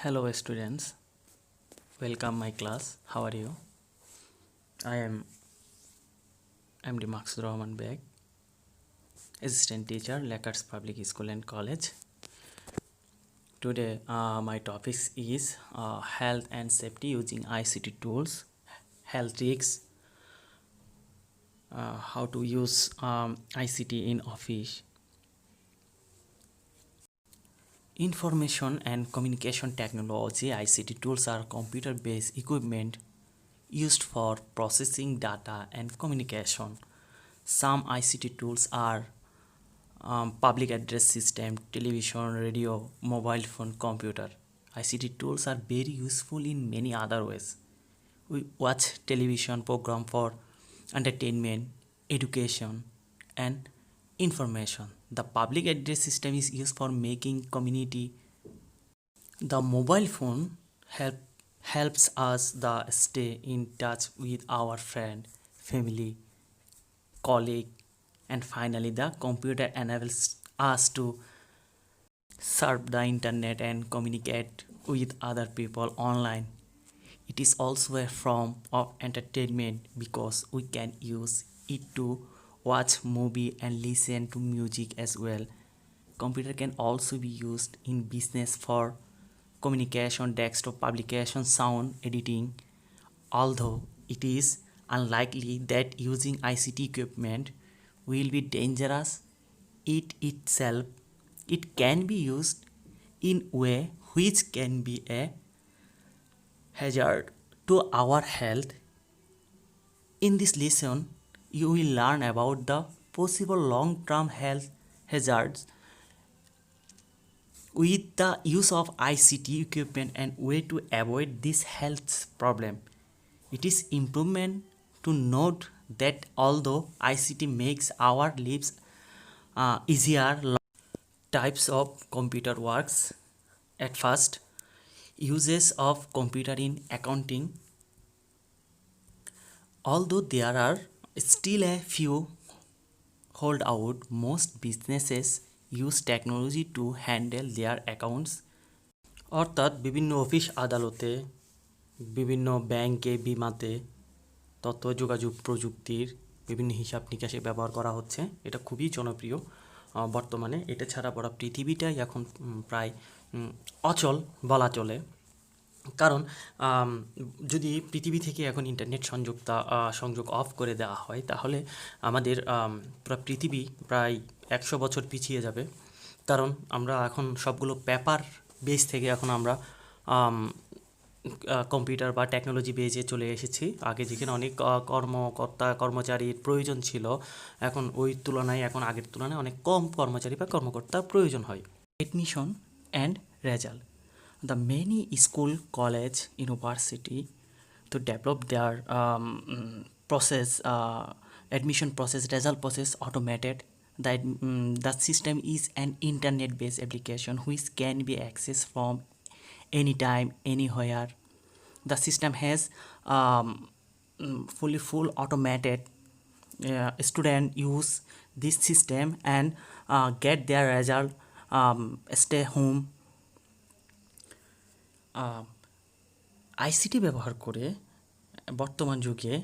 Hello students, welcome my class. How are you? I am MD Maksud Rahman Beg, assistant teacher, Lakers Public School and College. Today my topic is health and safety using ICT tools, health risks, how to use ICT in office. Information and communication technology ICT tools are computer-based equipment used for processing data and communication. Some ICT tools are public address system, television, radio, mobile phone, computer. ICT tools are very useful in many other ways. We watch television program for entertainment, education, and information. The public address system is used for making community. The mobile phone helps us the stay in touch with our friend, family, colleague, and finally the computer enables us to surf the internet and communicate with other people online. It is also a form of entertainment because we can use it to watch movie and listen to music as well. Computer can also be used in business for communication, desktop publication, sound editing. Although it is unlikely that using ICT equipment will be dangerous it can be used in way which can be a hazard to our health. In this lesson, you will learn about the possible long-term health hazards with the use of ICT equipment and way to avoid this health problem. It is important to note that although ICT makes our lives easier, types of computer works. At first, uses of computer in accounting. Although there are still a few holdout, most businesses use technology to handle their accounts. অর্থাৎ বিভিন্ন office আদালতে, বিভিন্ন ব্যাংকে, বিমাতে, তথ্য যোগাযোগ প্রযুক্তির বিভিন্ন হিসাব নিকাশে ব্যবহার করা হচ্ছে। এটা খুবই জনপ্রিয় বর্তমানে। এটা ছাড়া পুরো পৃথিবীটাই এখন প্রায় অচল বলা চলে। কারণ যদি পৃথিবী থেকে এখন ইন্টারনেট সংযোগ অফ করে দেওয়া হয় তাহলে আমাদের পুরো পৃথিবী প্রায় 100 বছর পিছিয়ে যাবে। কারণ আমরা এখন সবগুলো পেপার বেস থেকে এখন আমরা কম্পিউটার বা টেকনোলজি বেজে চলে এসেছি। আগে যেখানে অনেক কর্মচারীর প্রয়োজন ছিল, এখন ওই তুলনায় আগের তুলনায় অনেক কম কর্মচারী বা কর্মকর্তার প্রয়োজন হয়। Admission and result. The many school, college, university to develop their process, admission process, result process automated. The system is an internet-based application which can be accessed from anytime, anywhere. The system has full automated. Student use this system and get their result, stay home. ICT ব্যবহার করে বর্তমান যুগে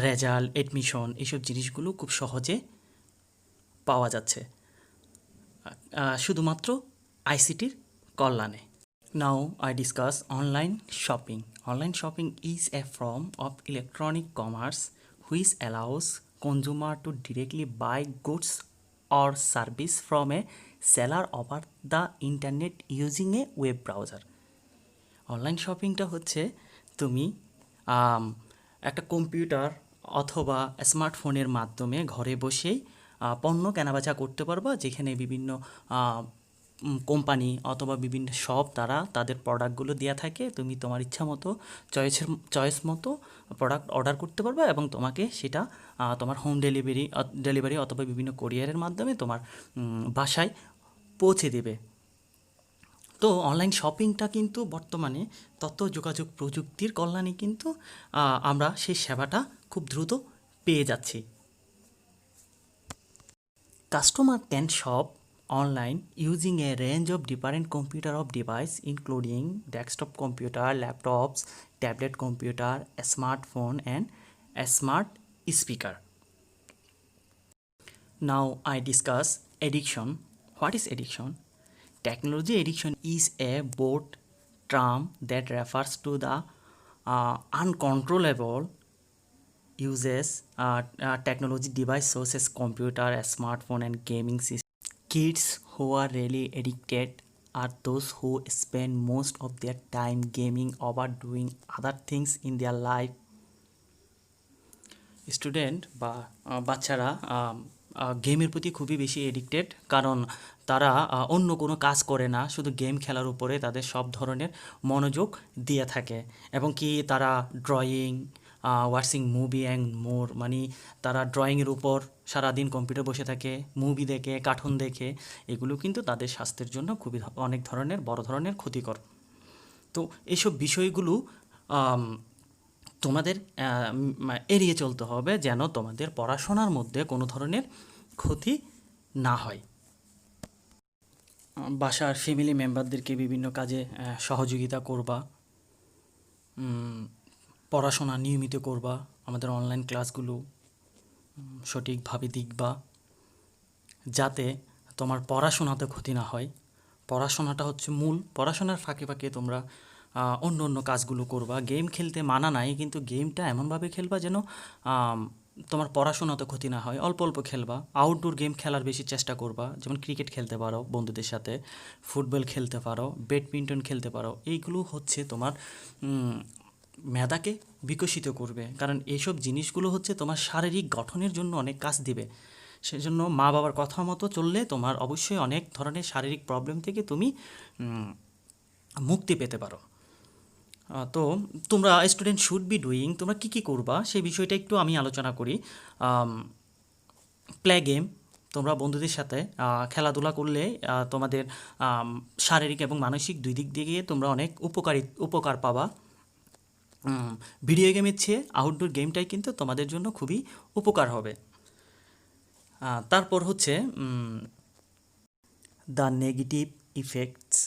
result, admission এইসব জিনিসগুলো খুব সহজে পাওয়া যাচ্ছে শুধুমাত্র আইসিটির কল্যাণে। Now I discuss online shopping. Online shopping is a form of electronic commerce which allows consumer to directly buy goods or service from a seller over the internet using a web browser. Online শপিংটা হচ্ছে তুমি একটা computer অথবা স্মার্টফোনের মাধ্যমে ঘরে বসেই পণ্য কেনাবেচা করতে পারবা, যেখানে বিভিন্ন কোম্পানি অথবা বিভিন্ন শপ তারা তাদের প্রোডাক্টগুলো দেওয়া থাকে। তুমি তোমার ইচ্ছা মতো চয়েস মতো প্রোডাক্ট অর্ডার করতে পারবে এবং তোমাকে সেটা তোমার হোম ডেলিভারি অথবা বিভিন্ন কোরিয়ারের মাধ্যমে তোমার বাসায় পৌঁছে দেবে। তো অনলাইন শপিংটা কিন্তু বর্তমানে তথ্য যোগাযোগ প্রযুক্তির কল্যাণে কিন্তু আমরা সেই সেবাটা খুব দ্রুত পেয়ে যাচ্ছি। Customer can shop online using a range of different computer of device including desktop computer, laptops, tablet computer, a smartphone and a smart speaker. Now I discuss addiction. What is addiction? Technology addiction is a broad term that refers to the uncontrollable uses technology device such as computer, a smartphone and gaming system. Kids who are really addicted are those who spend most of their time gaming over doing other things in their life. Student বা বাচ্চারা গেমের প্রতি খুবই বেশি addicted, কারণ তারা অন্য কোনো কাজ করে না, শুধু গেম খেলার উপরে তাদের সব ধরনের মনোযোগ দিয়ে থাকে, এবং কি তারা drawing, watching movie and more, মানে তারা ড্রয়িংয়ের উপর সারাদিন কম্পিউটার বসে থাকে, মুভি দেখে, কার্টুন দেখে। এগুলো কিন্তু তাদের স্বাস্থ্যের জন্য খুবই অনেক ধরনের বড় ধরনের ক্ষতিকর। তো এইসব বিষয়গুলো তোমাদের এড়িয়ে চলতে হবে, যেন তোমাদের পড়াশোনার মধ্যে কোনো ধরনের ক্ষতি না হয়। বাসার ফ্যামিলি মেম্বারদেরকে বিভিন্ন কাজে সহযোগিতা করবা, পড়াশোনা নিয়মিত করবা, আমাদের অনলাইন ক্লাসগুলো সঠিকভাবে দেখবা, যাতে তোমার পড়াশোনাতে ক্ষতি না হয়। পড়াশোনাটা হচ্ছে মূল। পড়াশোনার ফাঁকে ফাঁকে তোমরা অন্য অন্য কাজগুলো করবা। গেম খেলতে মানা নাই, কিন্তু গেমটা এমনভাবে খেলবা যেন তোমার পড়াশোনাতে ক্ষতি না হয়। অল্প অল্প খেলবা, আউটডোর গেম খেলার বেশি চেষ্টা করবা, যেমন ক্রিকেট খেলতে পারো বন্ধুদের সাথে, ফুটবল খেলতে পারো, ব্যাডমিন্টন খেলতে পারো। এইগুলো হচ্ছে তোমার মেধাকে বিকশিত করবে, কারণ এইসব জিনিসগুলো হচ্ছে তোমার শারীরিক গঠনের জন্য অনেক কাজ দিবে। সেজন্য মা বাবার কথা মতো চললে তোমার অবশ্যই অনেক ধরনের শারীরিক প্রবলেম থেকে তুমি মুক্তি পেতে পারো। তো তোমরা স্টুডেন্ট শুড বি ডুইং, তোমরা কী কী করবা সেই বিষয়টা একটু আমি আলোচনা করি। প্লে গেম, তোমরা বন্ধুদের সাথে খেলাধুলা করলে তোমাদের শারীরিক এবং মানসিক দুই দিক দিয়ে তোমরা অনেক উপকার পাবা। ভিডিও গেমের চেয়ে আউটডোর গেমটাই কিন্তু তোমাদের জন্য খুবই উপকার হবে। তারপর হচ্ছে the negative effects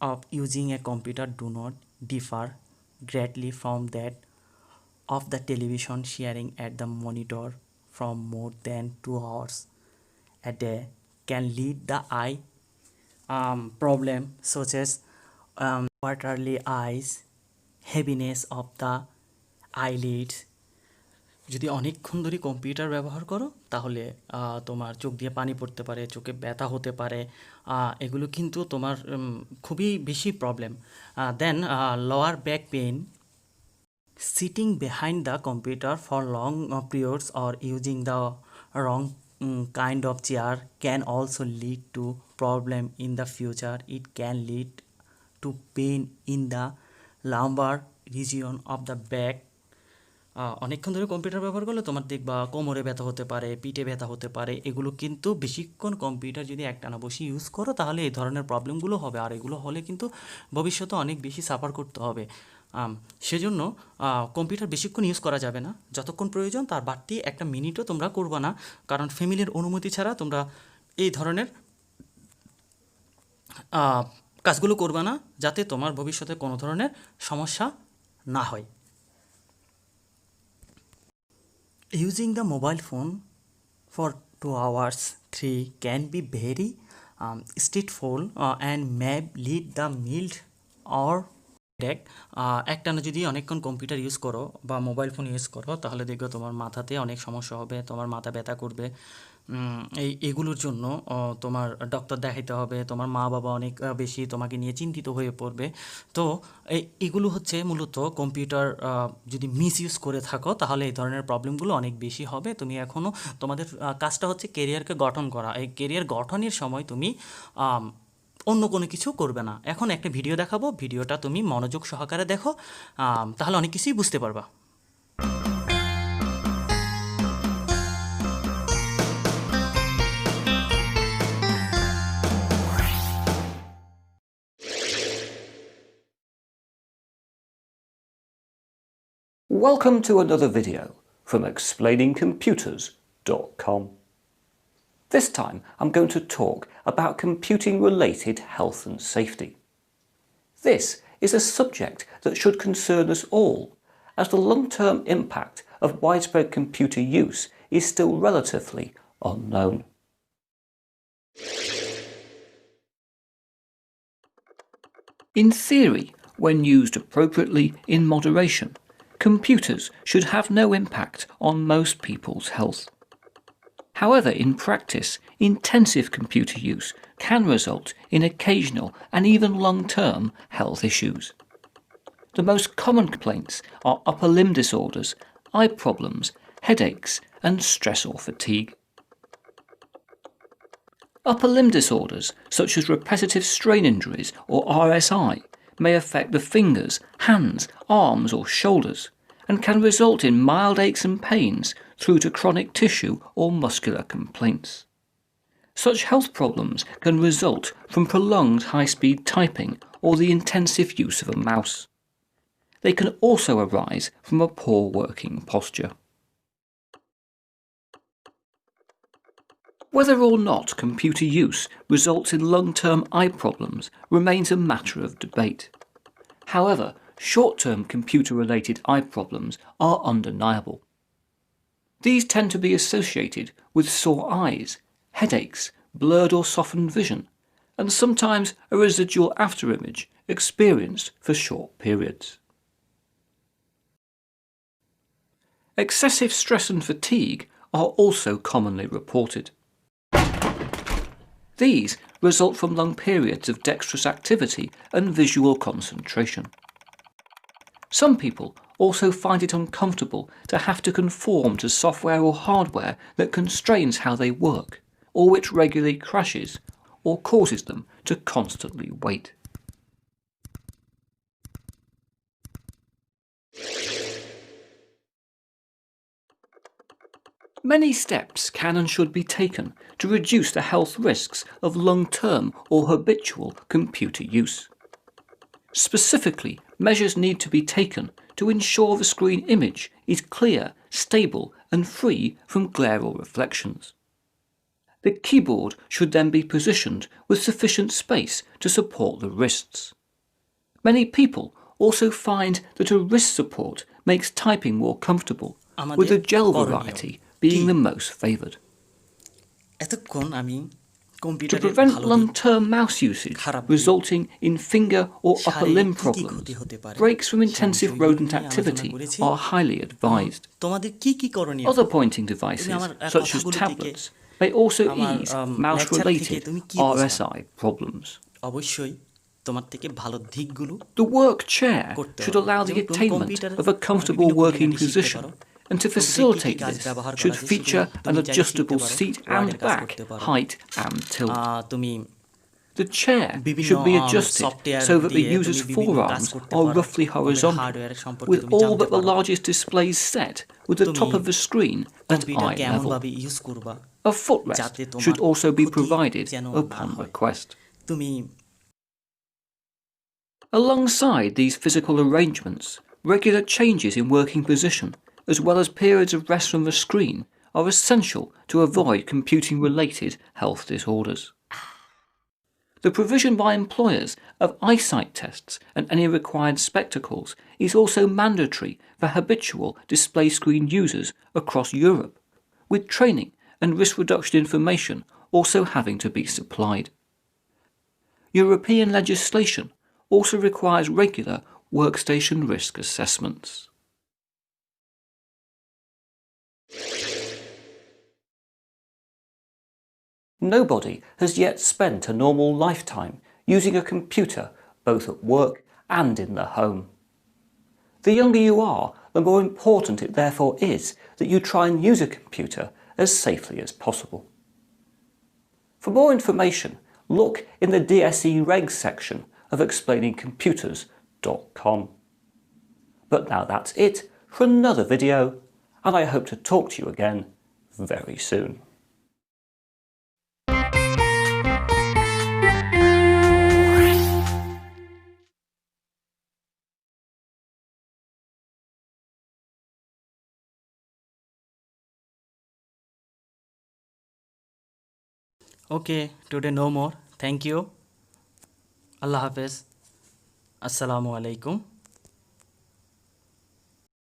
of using a computer do not differ greatly from that of the television. Sharing at the monitor from more than 2 hours a day can lead the eye problem such as watery eyes, heaviness of the eyelids. যদি অনেকক্ষণ ধরে computer ব্যবহার করো তাহলে তোমার চোখ দিয়ে পানি পড়তে পারে, চোখে ব্যথা হতে পারে। এগুলো কিন্তু তোমার খুবই বেশি problem. Then lower back pain, sitting behind the computer for long periods or using the wrong kind of chair can also lead to problem in the future. It can lead to pain in the lumbar region of the back. অনেকক্ষণ ধরে computer ব্যবহার করলে তোমার দেখবা কোমরে ব্যথা হতে পারে, পিঠে ব্যথা হতে পারে। এগুলো কিন্তু বেশিক্ষণ কম্পিউটার যদি একটানা বসে ইউজ করো তাহলে এই ধরনের প্রবলেমগুলো হবে, আর এগুলো হলে কিন্তু ভবিষ্যতে অনেক বেশি সাফার করতে হবে। সেজন্য কম্পিউটার বেশিক্ষণ ইউজ করা যাবে না, যতক্ষণ প্রয়োজন তার বাড়তি একটা মিনিটও তোমরা করবা না, কারণ ফ্যামিলির অনুমতি ছাড়া তোমরা এই ধরনের কাজগুলো করবা না, যাতে তোমার ভবিষ্যতে কোনো ধরনের সমস্যা না হয়। Using the mobile phone for 2 hours 3 can be very stressful and may lead the mild or একটানা যদি অনেকক্ষণ কম্পিউটার ইউজ করো বা মোবাইল ফোন ইউজ করো তাহলে দেখবে তোমার মাথাতে অনেক সমস্যা হবে, তোমার মাথা ব্যথা করবে। এগুলোর জন্য তোমার ডক্টর দেখাইতে হবে, তোমার মা বাবা অনেক বেশি তোমাকে নিয়ে চিন্তিত হয়ে পড়বে। তো এগুলো হচ্ছে মূলত কম্পিউটার যদি মিস ইউজ করে থাকো তাহলে এই ধরনের প্রবলেমগুলো অনেক বেশি হবে। তুমি এখনও তোমাদের কাজটা হচ্ছে কেরিয়ারকে গঠন করা, এই কেরিয়ার গঠনের সময় তুমি অন্য কোনো কিছু করবে না। এখন একটা ভিডিও দেখাবো, ভিডিওটা তুমি মনোযোগ সহকারে দেখো, তাহলে অনেক কিছুই বুঝতে পারবা। Welcome to another video from explainingcomputers.com. This time I'm going to talk about computing-related health and safety. This is a subject that should concern us all, as the long-term impact of widespread computer use is still relatively unknown. In theory, when used appropriately in moderation, computers should have no impact on most people's health. However, in practice, intensive computer use can result in occasional and even long-term health issues. The most common complaints are upper limb disorders, eye problems, headaches, and stress or fatigue. Upper limb disorders, such as repetitive strain injuries or RSI, may affect the fingers, hands, arms, or shoulders, and can result in mild aches and pains through to chronic tissue or muscular complaints. Such health problems can result from prolonged high-speed typing or the intensive use of a mouse. They can also arise from a poor working posture. Whether or not computer use results in long-term eye problems remains a matter of debate. However, short-term computer-related eye problems are undeniable. These tend to be associated with sore eyes, headaches, blurred or softened vision, and sometimes a residual afterimage experienced for short periods. Excessive stress and fatigue are also commonly reported. These result from long periods of dexterous activity and visual concentration. Some people also find it uncomfortable to have to conform to software or hardware that constrains how they work, or which regularly crashes or causes them to constantly wait. Many steps can and should be taken to reduce the health risks of long-term or habitual computer use. Specifically, measures need to be taken to ensure the screen image is clear, stable, and free from glare or reflections. The keyboard should then be positioned with sufficient space to support the wrists. Many people also find that a wrist support makes typing more comfortable, with the gel variety being the most favoured. To prevent long-term mouse usage resulting in finger or upper limb problems, breaks from intensive rodent activity are highly advised. Other pointing devices, such as tablets, may also ease mouse-related RSI problems. The work chair should allow the attainment of a comfortable working position, and to facilitate this should feature an adjustable seat and back, height and tilt. The chair should be adjusted so that the user's forearms are roughly horizontal, with all but the largest displays set with the top of the screen at eye level. A footrest should also be provided upon request. Alongside these physical arrangements, regular changes in working position, as well as periods of rest from the screen, are essential to avoid computing-related health disorders. The provision by employers of eyesight tests and any required spectacles is also mandatory for habitual display screen users across Europe, with training and risk reduction information also having to be supplied. European legislation also requires regular workstation risk assessments. Nobody has yet spent a normal lifetime using a computer both at work and in the home. The younger you are, the more important it therefore is that you try and use a computer as safely as possible. For more information, look in the DSE Regs section of explainingcomputers.com. But now that's it for another video, and I hope to talk to you again very soon. Okay, today no more. Thank you. Allah Hafiz. Assalamu alaikum.